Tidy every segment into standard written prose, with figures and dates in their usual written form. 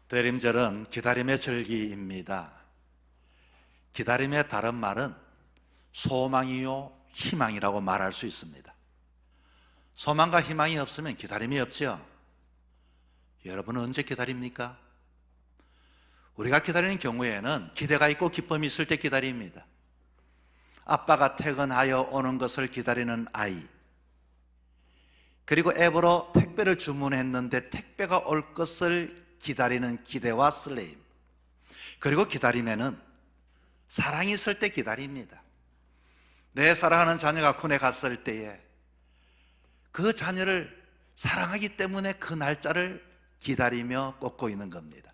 대림절은 기다림의 절기입니다. 기다림의 다른 말은 소망이요 희망이라고 말할 수 있습니다. 소망과 희망이 없으면 기다림이 없죠. 여러분은 언제 기다립니까? 우리가 기다리는 경우에는 기대가 있고 기쁨이 있을 때 기다립니다. 아빠가 퇴근하여 오는 것을 기다리는 아이, 그리고 앱으로 택배를 주문했는데 택배가 올 것을 기다리는 기대와 설레임, 그리고 기다림에는 사랑이 있을 때 기다립니다. 내 사랑하는 자녀가 군에 갔을 때에 그 자녀를 사랑하기 때문에 그 날짜를 기다리며 꽂고 있는 겁니다.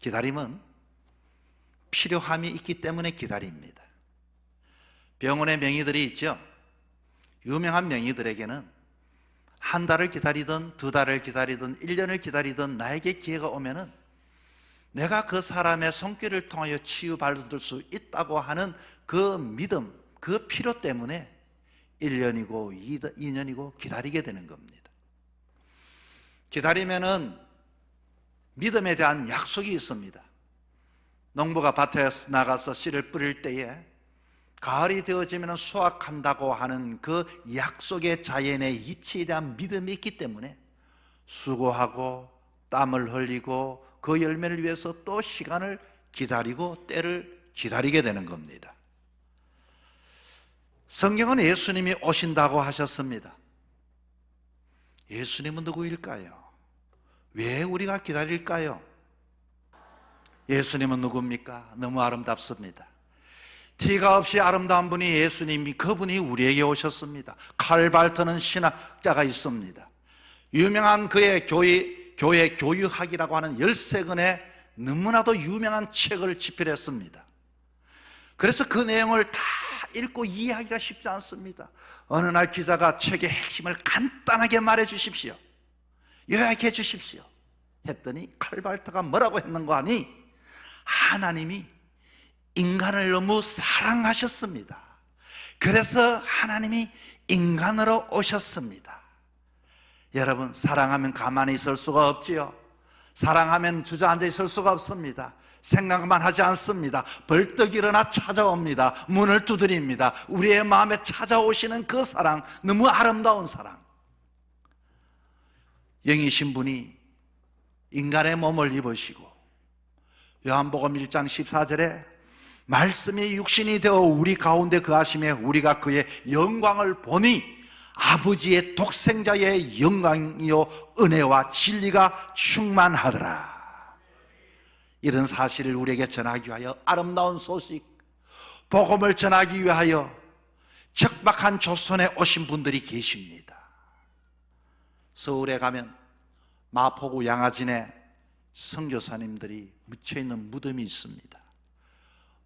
기다림은 필요함이 있기 때문에 기다립니다. 병원에 명의들이 있죠. 유명한 명의들에게는 한 달을 기다리든 두 달을 기다리든 1년을 기다리든 나에게 기회가 오면은 내가 그 사람의 손길을 통하여 치유받을 수 있다고 하는 그 믿음, 그 필요 때문에 1년이고 2년이고 기다리게 되는 겁니다. 기다리면은 믿음에 대한 약속이 있습니다. 농부가 밭에 나가서 씨를 뿌릴 때에 가을이 되어지면 수확한다고 하는 그 약속의 자연의 이치에 대한 믿음이 있기 때문에 수고하고 땀을 흘리고 그 열매를 위해서 또 시간을 기다리고 때를 기다리게 되는 겁니다. 성경은 예수님이 오신다고 하셨습니다. 예수님은 누구일까요? 왜 우리가 기다릴까요? 예수님은 누굽니까? 너무 아름답습니다. 티가 없이 아름다운 분이 예수님이, 그분이 우리에게 오셨습니다. 칼발트는 신학자가 있습니다. 유명한 그의 교회 교육학이라고 하는 13권의 너무나도 유명한 책을 집필했습니다. 그래서 그 내용을 다 읽고 이해하기가 쉽지 않습니다. 어느 날 기자가 책의 핵심을 간단하게 말해 주십시오, 요약해 주십시오 했더니 칼발트가 뭐라고 했는가 하니 하나님이 인간을 너무 사랑하셨습니다. 그래서 하나님이 인간으로 오셨습니다. 여러분, 사랑하면 가만히 있을 수가 없지요. 사랑하면 주저앉아 있을 수가 없습니다. 생각만 하지 않습니다. 벌떡 일어나 찾아옵니다. 문을 두드립니다. 우리의 마음에 찾아오시는 그 사랑, 너무 아름다운 사랑. 영이신 분이 인간의 몸을 입으시고 요한복음 1장 14절에 말씀이 육신이 되어 우리 가운데 거하심에 우리가 그의 영광을 보니 아버지의 독생자의 영광이요 은혜와 진리가 충만하더라. 이런 사실을 우리에게 전하기 위하여, 아름다운 소식, 복음을 전하기 위하여 척박한 조선에 오신 분들이 계십니다. 서울에 가면 마포구 양화진에 선교사님들이 묻혀있는 무덤이 있습니다.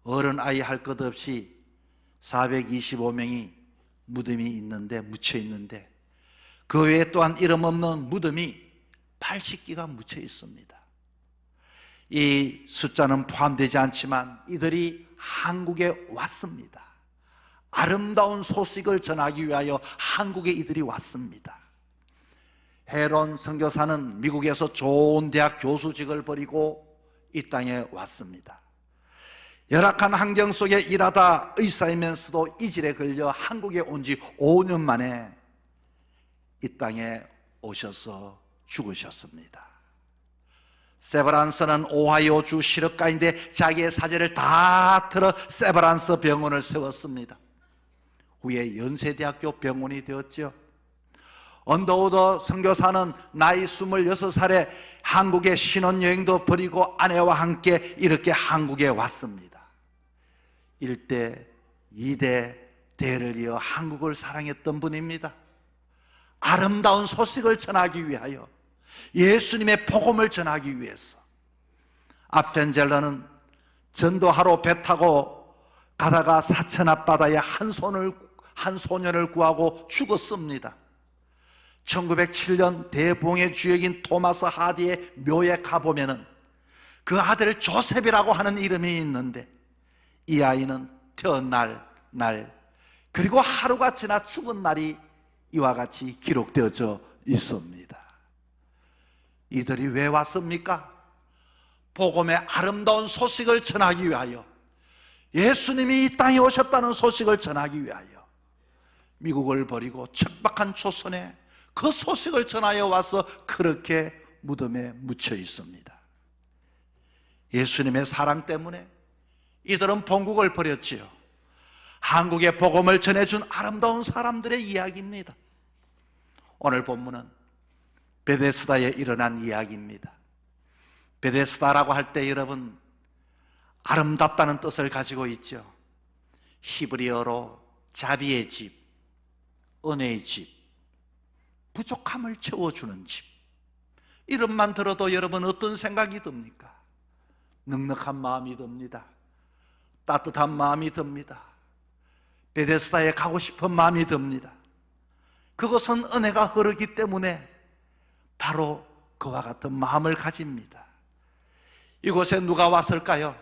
어른 아이 할 것 없이 425명이 무덤이 있는데, 묻혀 있는데, 그 외에 또한 이름 없는 무덤이 80기가 묻혀 있습니다. 이 숫자는 포함되지 않지만 이들이 한국에 왔습니다. 아름다운 소식을 전하기 위하여 한국에 이들이 왔습니다. 헤론 선교사는 미국에서 좋은 대학 교수직을 버리고 이 땅에 왔습니다. 열악한 환경 속에 일하다 의사이면서도 이질에 걸려 한국에 온 지 5년 만에 이 땅에 오셔서 죽으셨습니다. 세브란스는 오하이오주 실업가인데 자기의 사재를 다 틀어 세브란스 병원을 세웠습니다. 후에 연세대학교 병원이 되었죠. 언더우드 선교사는 나이 26살에 한국에 신혼여행도 버리고 아내와 함께 이렇게 한국에 왔습니다. 1대, 2대, 대를 이어 한국을 사랑했던 분입니다. 아름다운 소식을 전하기 위하여, 예수님의 복음을 전하기 위해서. 압센젤러는 전도하러 배 타고 가다가 사천 앞바다에 한 소년을 구하고 죽었습니다. 1907년 대봉의 주역인 토마스 하디의 묘에 가보면은 그 아들 조셉이라고 하는 이름이 있는데, 이 아이는 태어날 날 그리고 하루가 지나 죽은 날이 이와 같이 기록되어져 있습니다. 이들이 왜 왔습니까? 복음의 아름다운 소식을 전하기 위하여, 예수님이 이 땅에 오셨다는 소식을 전하기 위하여 미국을 버리고 척박한 조선에 그 소식을 전하여 와서 그렇게 무덤에 묻혀 있습니다. 예수님의 사랑 때문에 이들은 본국을 버렸지요. 한국의 복음을 전해준 아름다운 사람들의 이야기입니다. 오늘 본문은 베데스다에 일어난 이야기입니다. 베데스다라고 할 때 여러분, 아름답다는 뜻을 가지고 있죠. 히브리어로 자비의 집, 은혜의 집, 부족함을 채워주는 집. 이름만 들어도 여러분 어떤 생각이 듭니까? 넉넉한 마음이 듭니다. 따뜻한 마음이 듭니다. 베데스다에 가고 싶은 마음이 듭니다. 그것은 은혜가 흐르기 때문에 바로 그와 같은 마음을 가집니다. 이곳에 누가 왔을까요?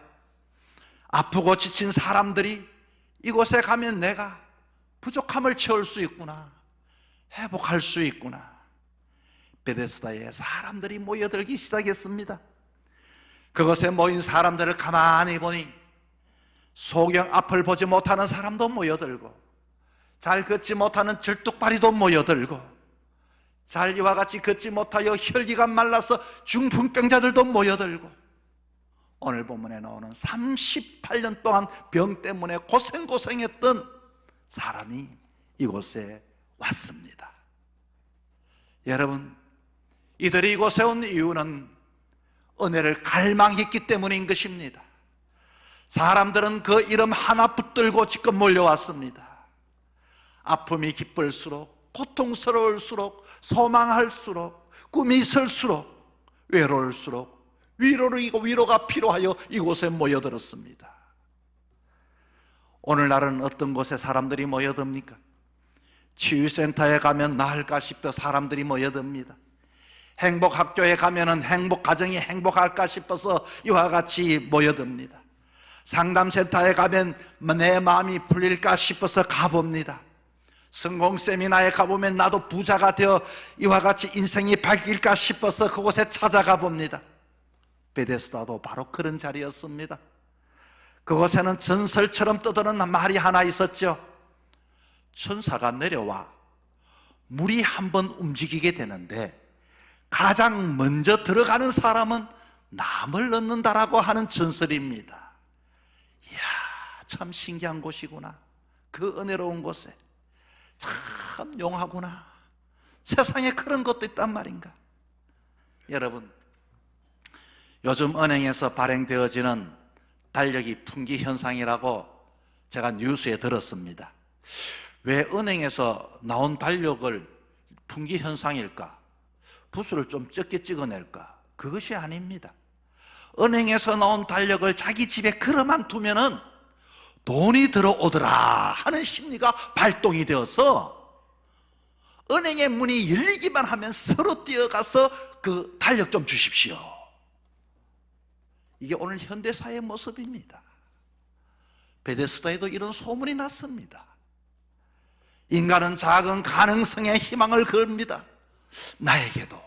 아프고 지친 사람들이 이곳에 가면 내가 부족함을 채울 수 있구나, 회복할 수 있구나. 베데스다에 사람들이 모여들기 시작했습니다. 그곳에 모인 사람들을 가만히 보니 소경 앞을 보지 못하는 사람도 모여들고, 잘 걷지 못하는 절뚝발이도 모여들고, 잘 이와 같이 걷지 못하여 혈기가 말라서 중풍병자들도 모여들고, 오늘 본문에 나오는 38년 동안 병 때문에 고생했던 사람이 이곳에 왔습니다. 여러분, 이들이 이곳에 온 이유는 은혜를 갈망했기 때문인 것입니다. 사람들은 그 이름 하나 붙들고 지금 몰려왔습니다. 아픔이 기쁠수록, 고통스러울수록, 소망할수록, 꿈이 있을수록, 외로울수록 위로가 필요하여 이곳에 모여들었습니다. 오늘날은 어떤 곳에 사람들이 모여듭니까? 치유센터에 가면 나을까 싶어 사람들이 모여듭니다. 행복학교에 가면 행복가정이 행복할까 싶어서 이와 같이 모여듭니다. 상담센터에 가면 내 마음이 풀릴까 싶어서 가봅니다. 성공 세미나에 가보면 나도 부자가 되어 이와 같이 인생이 바뀔까 싶어서 그곳에 찾아가 봅니다. 베데스다도 바로 그런 자리였습니다. 그곳에는 전설처럼 떠도는 말이 하나 있었죠. 천사가 내려와 물이 한번 움직이게 되는데 가장 먼저 들어가는 사람은 남을 넣는다라고 하는 전설입니다. 이야, 참 신기한 곳이구나. 그 은혜로운 곳에 참 용하구나. 세상에 그런 것도 있단 말인가. 여러분, 요즘 은행에서 발행되어지는 달력이 품귀 현상이라고 제가 뉴스에 들었습니다. 왜 은행에서 나온 달력을 품귀 현상일까? 부수를 좀 적게 찍어낼까? 그것이 아닙니다. 은행에서 나온 달력을 자기 집에 걸어만 두면은 돈이 들어오더라 하는 심리가 발동이 되어서 은행의 문이 열리기만 하면 서로 뛰어가서 그 달력 좀 주십시오. 이게 오늘 현대사의 모습입니다. 베데스다에도 이런 소문이 났습니다. 인간은 작은 가능성에 희망을 겁니다. 나에게도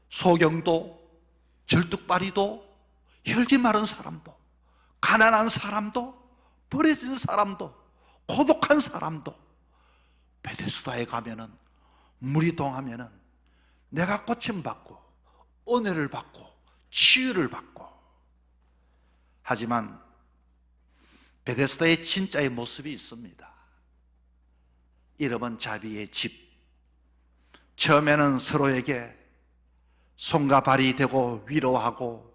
소경도 절뚝발이도 혈기 마른 사람도 가난한 사람도 버려진 사람도 고독한 사람도 베데스다에 가면은 물이 동하면은 내가 고침받고 은혜를 받고 치유를 받고. 하지만 베데스다의 진짜의 모습이 있습니다. 이름은 자비의 집. 처음에는 서로에게 손과 발이 되고 위로하고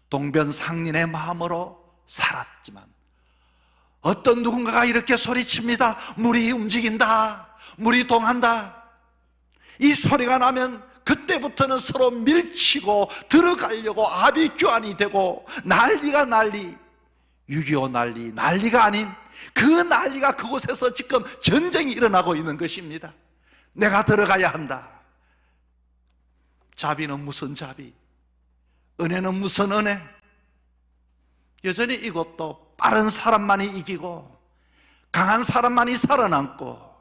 동변상린의 마음으로 살았지만 어떤 누군가가 이렇게 소리칩니다. 물이 움직인다, 물이 동한다. 이 소리가 나면 그때부터는 서로 밀치고 들어가려고 아비규환이 되고 난리가 난리, 6.25 난리가 아닌 그 난리가 그곳에서 지금 전쟁이 일어나고 있는 것입니다. 내가 들어가야 한다. 자비는 무슨 자비, 은혜는 무슨 은혜. 여전히 이것도 빠른 사람만이 이기고 강한 사람만이 살아남고,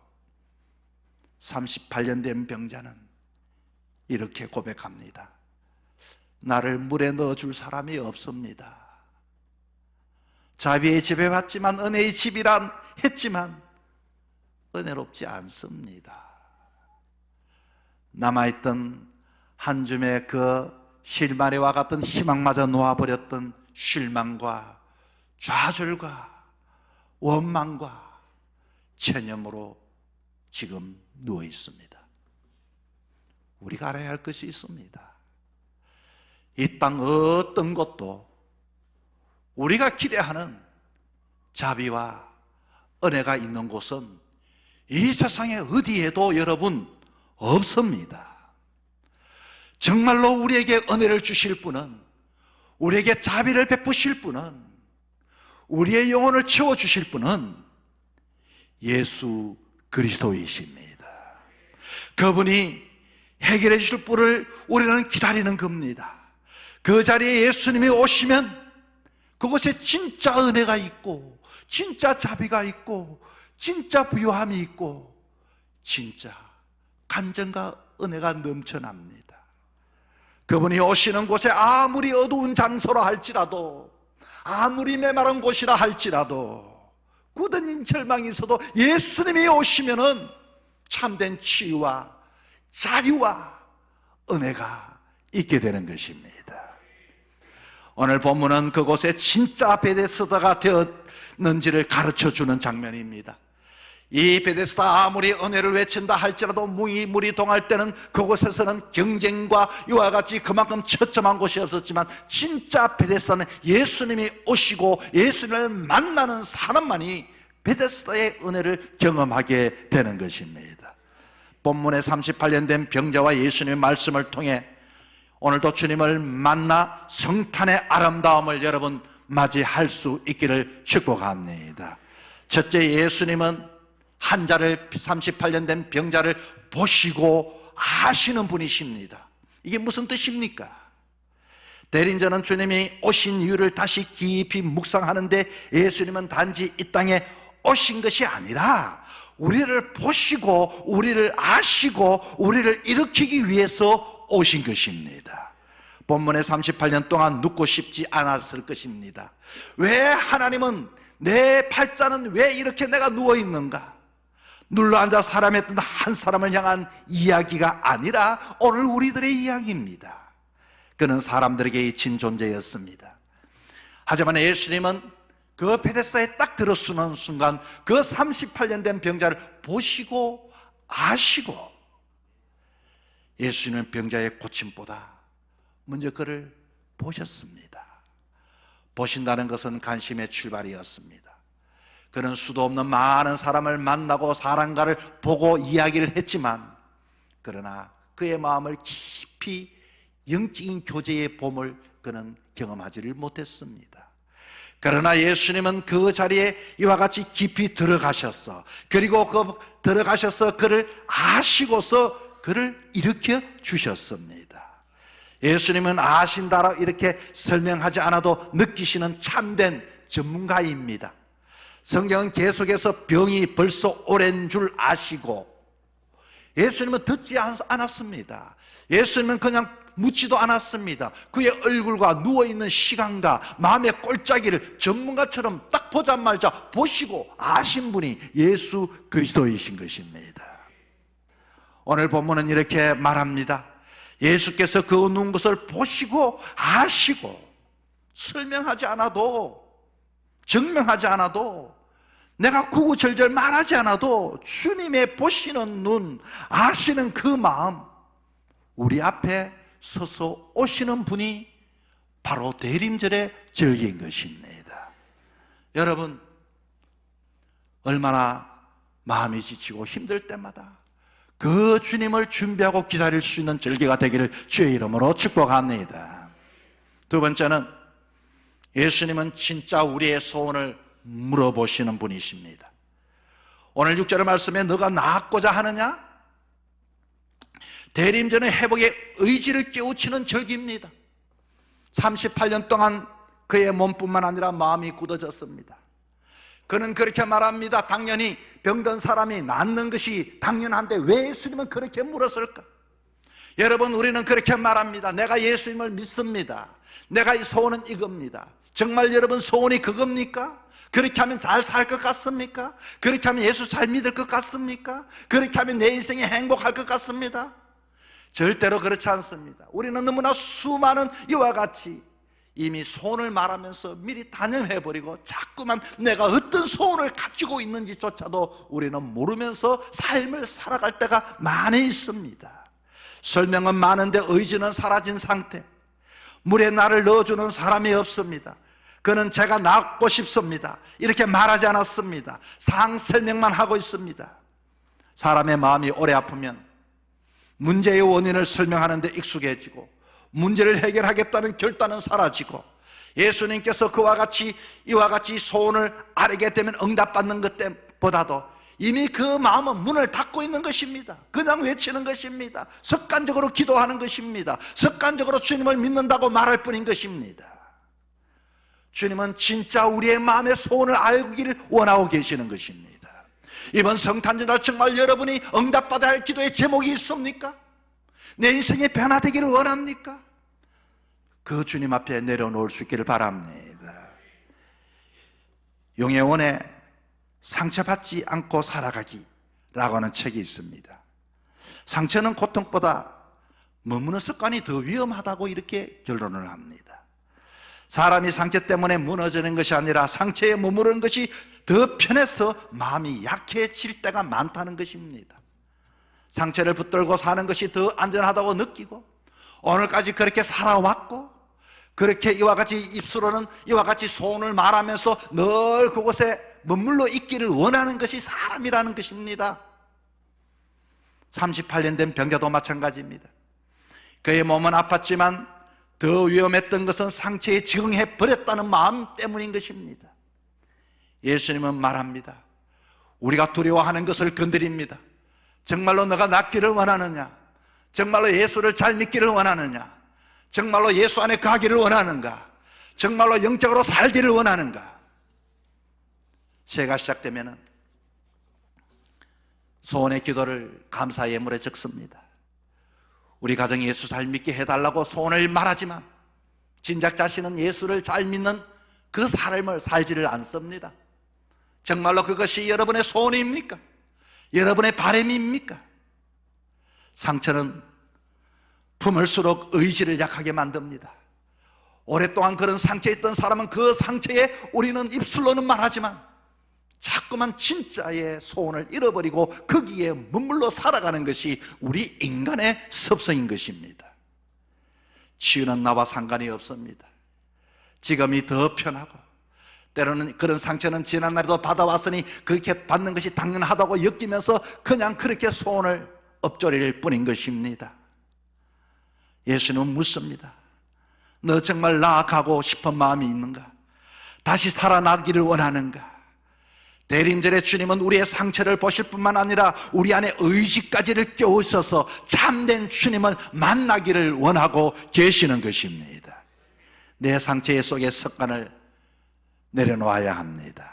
38년 된 병자는 이렇게 고백합니다. 나를 물에 넣어줄 사람이 없습니다. 자비의 집에 왔지만, 은혜의 집이란 했지만 은혜롭지 않습니다. 남아있던 한 줌의 그 실마리와 같은 희망마저 놓아버렸던 실망과 좌절과 원망과 체념으로 지금 누워 있습니다. 우리가 알아야 할 것이 있습니다. 이 땅 어떤 것도 우리가 기대하는 자비와 은혜가 있는 곳은 이 세상에 어디에도 여러분 없습니다. 정말로 우리에게 은혜를 주실 분은, 우리에게 자비를 베푸실 분은, 우리의 영혼을 채워주실 분은 예수 그리스도이십니다. 그분이 해결해 주실 분을 우리는 기다리는 겁니다. 그 자리에 예수님이 오시면 그곳에 진짜 은혜가 있고, 진짜 자비가 있고, 진짜 부요함이 있고, 진짜 간정과 은혜가 넘쳐납니다. 그분이 오시는 곳에 아무리 어두운 장소라 할지라도, 아무리 메마른 곳이라 할지라도, 굳은 절망이 있어도 예수님이 오시면은 참된 치유와 자유와 은혜가 있게 되는 것입니다. 오늘 본문은 그곳에 진짜 베데스다가 되었는지를 가르쳐주는 장면입니다. 이 베데스다 아무리 은혜를 외친다 할지라도 물이 동할 때는 그곳에서는 경쟁과 이와 같이 그만큼 처참한 곳이 없었지만, 진짜 베데스다는 예수님이 오시고 예수님을 만나는 사람만이 베데스다의 은혜를 경험하게 되는 것입니다. 본문에 38년 된 병자와 예수님의 말씀을 통해 오늘도 주님을 만나 성탄의 아름다움을 여러분 맞이할 수 있기를 축복합니다. 첫째, 예수님은 환자를, 38년 된 병자를 보시고 아시는 분이십니다. 이게 무슨 뜻입니까? 대린저는 주님이 오신 이유를 다시 깊이 묵상하는데, 예수님은 단지 이 땅에 오신 것이 아니라 우리를 보시고 우리를 아시고 우리를 일으키기 위해서 오신 것입니다. 본문에 38년 동안 눕고 싶지 않았을 것입니다. 왜 하나님은, 내 팔자는 왜 이렇게 내가 누워있는가? 눌러앉아 사람했던 한 사람을 향한 이야기가 아니라 오늘 우리들의 이야기입니다. 그는 사람들에게 잊힌 존재였습니다. 하지만 예수님은 그 베데스다에 딱 들어서는 순간 그 38년 된 병자를 보시고 아시고, 예수님은 병자의 고침보다 먼저 그를 보셨습니다. 보신다는 것은 관심의 출발이었습니다. 그는 수도 없는 많은 사람을 만나고 사람과를 보고 이야기를 했지만, 그러나 그의 마음을 깊이 영적인 교제의 봄을 그는 경험하지를 못했습니다. 그러나 예수님은 그 자리에 이와 같이 깊이 들어가셨어. 그리고 들어가셔서 그를 아시고서 그를 일으켜 주셨습니다. 예수님은 아신다라 이렇게 설명하지 않아도 느끼시는 참된 전문가입니다. 성경은 계속해서 병이 벌써 오랜 줄 아시고, 예수님은 듣지 않았습니다. 예수님은 그냥 묻지도 않았습니다. 그의 얼굴과 누워있는 시간과 마음의 꼴짜기를 전문가처럼 딱 보자마자 보시고 아신 분이 예수 그리스도이신 것입니다. 오늘 본문은 이렇게 말합니다. 예수께서 그 누운 것을 보시고 아시고, 설명하지 않아도, 증명하지 않아도, 내가 구구절절 말하지 않아도 주님의 보시는 눈, 아시는 그 마음, 우리 앞에 서서 오시는 분이 바로 대림절의 절기인 것입니다. 여러분, 얼마나 마음이 지치고 힘들 때마다 그 주님을 준비하고 기다릴 수 있는 절기가 되기를 주의 이름으로 축복합니다. 두 번째는, 예수님은 진짜 우리의 소원을 물어보시는 분이십니다. 오늘 6절 말씀에 너가 낫고자 하느냐? 대림전의 회복의 의지를 깨우치는 절기입니다. 38년 동안 그의 몸뿐만 아니라 마음이 굳어졌습니다. 그는 그렇게 말합니다. 당연히 병든 사람이 낫는 것이 당연한데 왜 예수님은 그렇게 물었을까? 여러분, 우리는 그렇게 말합니다. 내가 예수님을 믿습니다. 내가 이 소원은 이겁니다. 정말 여러분 소원이 그겁니까? 그렇게 하면 잘 살 것 같습니까? 그렇게 하면 예수 잘 믿을 것 같습니까? 그렇게 하면 내 인생이 행복할 것 같습니다? 절대로 그렇지 않습니다. 우리는 너무나 수많은 이와 같이 이미 소원을 말하면서 미리 단념해버리고 자꾸만 내가 어떤 소원을 가지고 있는지조차도 우리는 모르면서 삶을 살아갈 때가 많이 있습니다. 설명은 많은데 의지는 사라진 상태. 물에 나를 넣어주는 사람이 없습니다. 그는 제가 낳고 싶습니다 이렇게 말하지 않았습니다. 상황 설명만 하고 있습니다. 사람의 마음이 오래 아프면 문제의 원인을 설명하는 데 익숙해지고 문제를 해결하겠다는 결단은 사라지고, 예수님께서 이와 같이 소원을 아뢰게 되면 응답받는 것 때보다도 이미 그 마음은 문을 닫고 있는 것입니다. 그냥 외치는 것입니다. 습관적으로 기도하는 것입니다. 습관적으로 주님을 믿는다고 말할 뿐인 것입니다. 주님은 진짜 우리의 마음의 소원을 알기를 원하고 계시는 것입니다. 이번 성탄절날 정말 여러분이 응답받아야 할 기도의 제목이 있습니까? 내 인생이 변화되기를 원합니까? 그 주님 앞에 내려놓을 수 있기를 바랍니다. 용혜원의 상처받지 않고 살아가기라고 하는 책이 있습니다. 상처는 고통보다 머무는 습관이 더 위험하다고 이렇게 결론을 합니다. 사람이 상처 때문에 무너지는 것이 아니라 상처에 머무르는 것이 더 편해서 마음이 약해질 때가 많다는 것입니다. 상처를 붙들고 사는 것이 더 안전하다고 느끼고 오늘까지 그렇게 살아왔고, 그렇게 이와 같이 입술로는 이와 같이 소원을 말하면서 늘 그곳에 머물러 있기를 원하는 것이 사람이라는 것입니다. 38년 된 병자도 마찬가지입니다. 그의 몸은 아팠지만 더 위험했던 것은 상처에 적응해 버렸다는 마음 때문인 것입니다. 예수님은 말합니다. 우리가 두려워하는 것을 건드립니다. 정말로 너가 낫기를 원하느냐? 정말로 예수를 잘 믿기를 원하느냐? 정말로 예수 안에 가기를 원하는가? 정말로 영적으로 살기를 원하는가? 새해가 시작되면 소원의 기도를 감사 예물에 적습니다. 우리 가정에 예수 잘 믿게 해달라고 소원을 말하지만 진작 자신은 예수를 잘 믿는 그 삶을 살지를 않습니다. 정말로 그것이 여러분의 소원입니까? 여러분의 바람입니까? 상처는 품을수록 의지를 약하게 만듭니다. 오랫동안 그런 상처에 있던 사람은 그 상처에 우리는 입술로는 말하지만 자꾸만 진짜의 소원을 잃어버리고 거기에 머물러 살아가는 것이 우리 인간의 습성인 것입니다. 치유는 나와 상관이 없습니다. 지금이 더 편하고, 때로는 그런 상처는 지난날에도 받아왔으니 그렇게 받는 것이 당연하다고 여기면서 그냥 그렇게 소원을 엎조릴 뿐인 것입니다. 예수님은 묻습니다. 너 정말 나아가고 싶은 마음이 있는가? 다시 살아나기를 원하는가? 대림절의 주님은 우리의 상처를 보실 뿐만 아니라 우리 안에 의지까지를 껴오셔서 참된 주님을 만나기를 원하고 계시는 것입니다. 내 상처 속의 습관을 내려놓아야 합니다.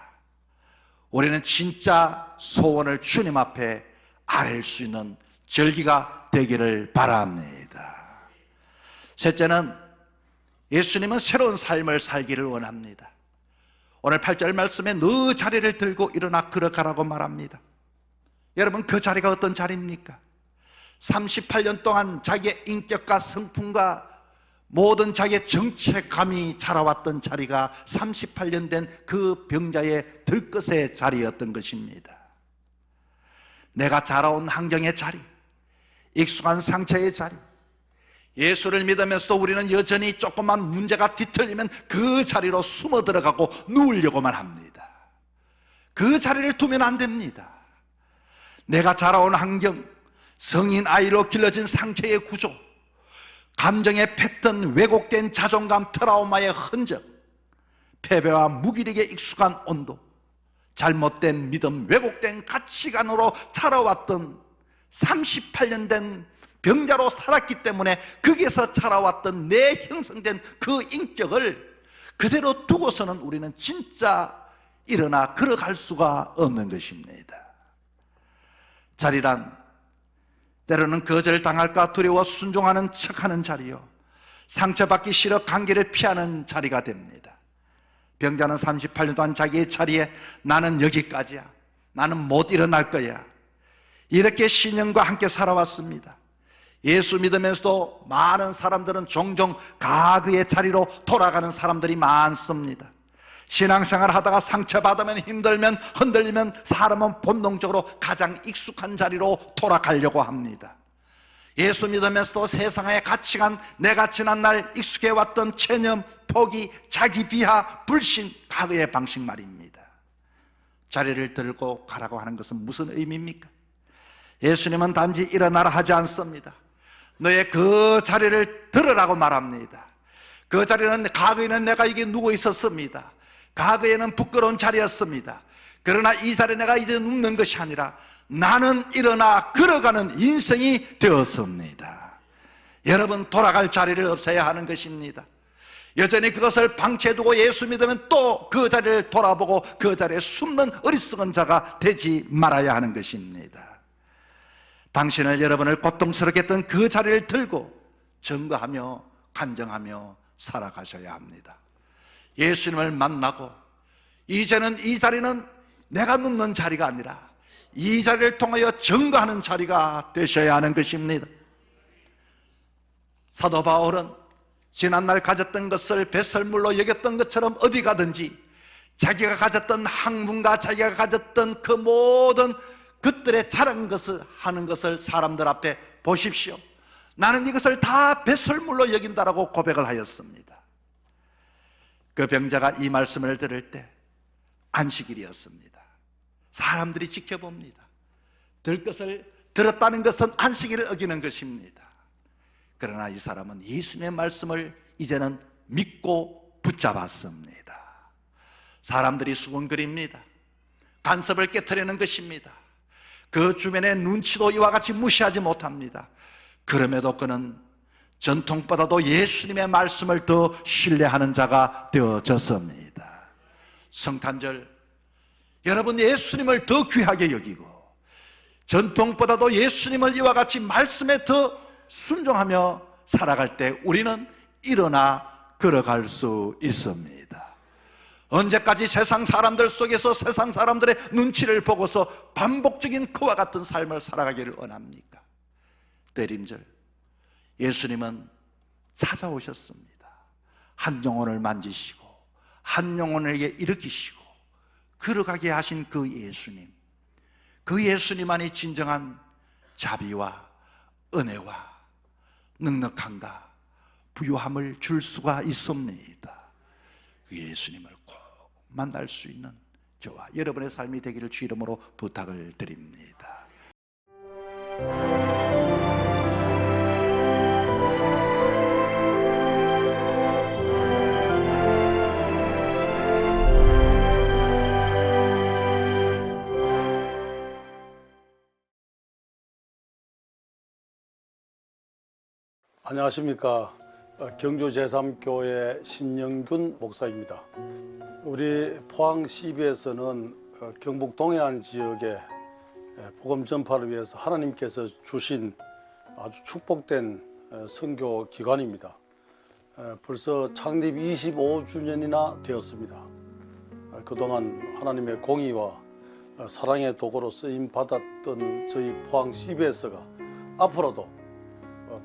우리는 진짜 소원을 주님 앞에 아뢰 수 있는 절기가 되기를 바랍니다. 셋째는 예수님은 새로운 삶을 살기를 원합니다. 오늘 8절 말씀에 너 자리를 들고 일어나 걸어가라고 말합니다. 여러분, 그 자리가 어떤 자리입니까? 38년 동안 자기의 인격과 성품과 모든 자기의 정체감이 자라왔던 자리가 38년 된 그 병자의 들것의 자리였던 것입니다. 내가 자라온 환경의 자리, 익숙한 상처의 자리, 예수를 믿으면서도 우리는 여전히 조금만 문제가 뒤틀리면 그 자리로 숨어 들어가고 누우려고만 합니다. 그 자리를 두면 안 됩니다. 내가 자라온 환경, 성인 아이로 길러진 상처의 구조, 감정의 패턴, 왜곡된 자존감, 트라우마의 흔적, 패배와 무기력에 익숙한 온도, 잘못된 믿음, 왜곡된 가치관으로 자라왔던 38년 된 병자로 살았기 때문에 거기에서 자라왔던 내 형성된 그 인격을 그대로 두고서는 우리는 진짜 일어나 걸어갈 수가 없는 것입니다. 자리란 때로는 거절당할까 두려워 순종하는 척하는 자리요, 상처받기 싫어 관계를 피하는 자리가 됩니다. 병자는 38년 동안 자기의 자리에 나는 여기까지야, 나는 못 일어날 거야, 이렇게 신령과 함께 살아왔습니다. 예수 믿으면서도 많은 사람들은 종종 과거의 자리로 돌아가는 사람들이 많습니다. 신앙생활 하다가 상처받으면, 힘들면, 흔들리면 사람은 본능적으로 가장 익숙한 자리로 돌아가려고 합니다. 예수 믿으면서도 세상의 가치관, 내가 지난날 익숙해왔던 체념, 포기, 자기 비하, 불신, 과거의 방식 말입니다. 자리를 들고 가라고 하는 것은 무슨 의미입니까? 예수님은 단지 일어나라 하지 않습니다. 너의 그 자리를 들으라고 말합니다. 그 자리는, 과거에는 내가 이게 누워 있었습니다. 과거에는 부끄러운 자리였습니다. 그러나 이 자리에 내가 이제 눕는 것이 아니라 나는 일어나 걸어가는 인생이 되었습니다. 여러분, 돌아갈 자리를 없애야 하는 것입니다. 여전히 그것을 방치해두고 예수 믿으면 또 그 자리를 돌아보고 그 자리에 숨는 어리석은 자가 되지 말아야 하는 것입니다. 당신을, 여러분을 고통스럽게 했던 그 자리를 들고 증거하며 간증하며 살아가셔야 합니다. 예수님을 만나고 이제는 이 자리는 내가 눕는 자리가 아니라 이 자리를 통하여 증거하는 자리가 되셔야 하는 것입니다. 사도 바울은 지난날 가졌던 것을 배설물로 여겼던 것처럼 어디 가든지 자기가 가졌던 학문과 자기가 가졌던 그 모든 그들의 잘한 것을 하는 것을 사람들 앞에 보십시오, 나는 이것을 다 배설물로 여긴다라고 고백을 하였습니다. 그 병자가 이 말씀을 들을 때 안식일이었습니다. 사람들이 지켜봅니다. 들 것을 들었다는 것은 안식일을 어기는 것입니다. 그러나 이 사람은 예수님의 말씀을 이제는 믿고 붙잡았습니다. 사람들이 수군거립니다. 간섭을 깨트리는 것입니다. 그 주변의 눈치도 이와 같이 무시하지 못합니다. 그럼에도 그는 전통보다도 예수님의 말씀을 더 신뢰하는 자가 되어졌습니다. 성탄절, 여러분, 예수님을 더 귀하게 여기고 전통보다도 예수님을 이와 같이 말씀에 더 순종하며 살아갈 때 우리는 일어나 걸어갈 수 있습니다. 언제까지 세상 사람들 속에서 세상 사람들의 눈치를 보고서 반복적인 그와 같은 삶을 살아가기를 원합니까? 때림절, 예수님은 찾아오셨습니다. 한 영혼을 만지시고 한 영혼에게 일으키시고 걸어가게 하신 그 예수님, 그 예수님만이 진정한 자비와 은혜와 넉넉함과 부유함을 줄 수가 있습니다. 그 예수님을 꼭 만날 수 있는 저와 여러분의 삶이 되기를 주 이름으로 부탁을 드립니다. 안녕하십니까. 경주 제3교회 신영균 목사입니다. 우리 포항 CBS는 경북 동해안 지역의 복음 전파를 위해서 하나님께서 주신 아주 축복된 선교 기관입니다. 벌써 창립 25주년이나 되었습니다. 그동안 하나님의 공의와 사랑의 도구로 쓰임 받았던 저희 포항 CBS가 앞으로도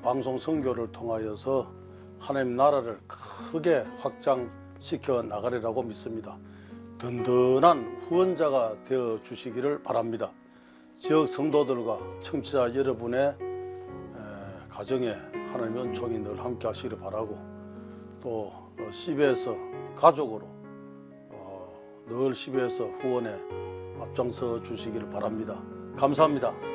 방송 선교를 통하여서 하나님 나라를 크게 확장시켜 나가리라고 믿습니다. 든든한 후원자가 되어 주시기를 바랍니다. 지역 성도들과 청취자 여러분의 가정에 하나님의 은총이 늘 함께 하시기를 바라고, 또 CBS 가족으로 늘 CBS 후원에 앞장서 주시기를 바랍니다. 감사합니다.